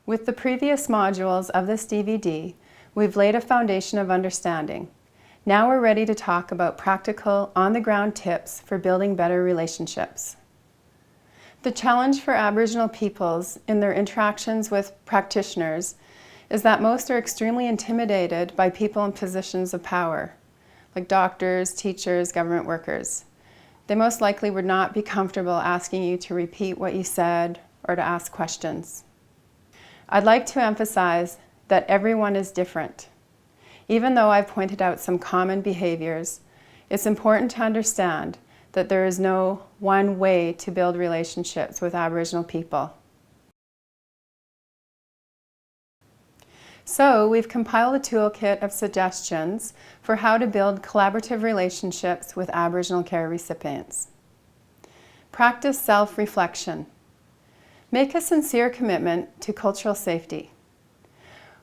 With the previous modules of this DVD, we've laid a foundation of understanding. Now we're ready to talk about practical, on-the-ground tips for building better relationships. The challenge for Aboriginal peoples in their interactions with practitioners is that most are extremely intimidated by people in positions of power, like doctors, teachers, government workers. They most likely would not be comfortable asking you to repeat what you said or to ask questions. I'd like to emphasize that everyone is different. Even though I've pointed out some common behaviors, it's important to understand that there is no one way to build relationships with Aboriginal people. So we've compiled a toolkit of suggestions for how to build collaborative relationships with Aboriginal care recipients. Practice self-reflection. Make a sincere commitment to cultural safety.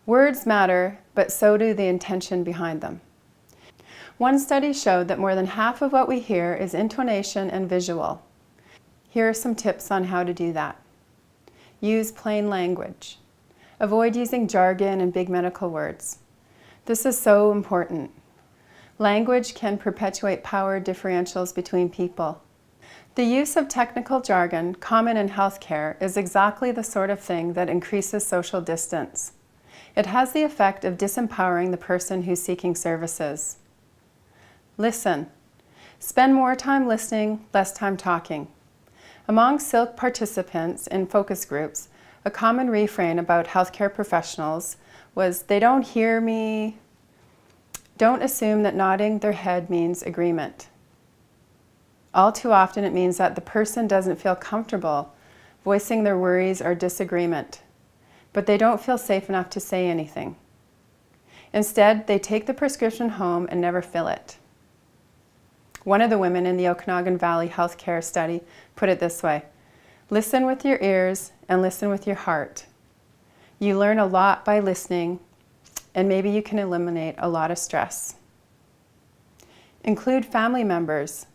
Words matter, but so do the intention behind them. One study showed that more than half of what we hear is intonation and visual. Here are some tips on how to do that. Use plain language. Avoid using jargon and big medical words. This is so important. Language can perpetuate power differentials between people. The use of technical jargon, common in healthcare, is exactly the sort of thing that increases social distance. It has the effect of disempowering the person who's seeking services. Listen. Spend more time listening, less time talking. Among SILC participants in focus groups, a common refrain about healthcare professionals was, "They don't hear me." Don't assume that nodding their head means agreement. All too often it means that the person doesn't feel comfortable voicing their worries or disagreement, but they don't feel safe enough to say anything. Instead, they take the prescription home and never fill it. One of the women in the Okanagan Valley healthcare study put it this way: listen with your ears and listen with your heart. You learn a lot by listening, and maybe you can eliminate a lot of stress. Include family members.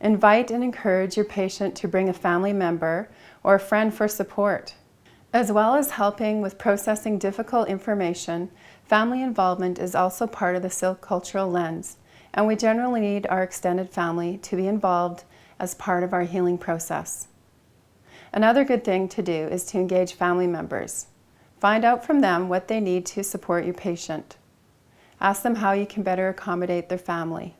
Invite and encourage your patient to bring a family member or a friend for support. As well as helping with processing difficult information, family involvement is also part of the SILC cultural lens, and we generally need our extended family to be involved as part of our healing process. Another good thing to do is to engage family members. Find out from them what they need to support your patient. Ask them how you can better accommodate their family.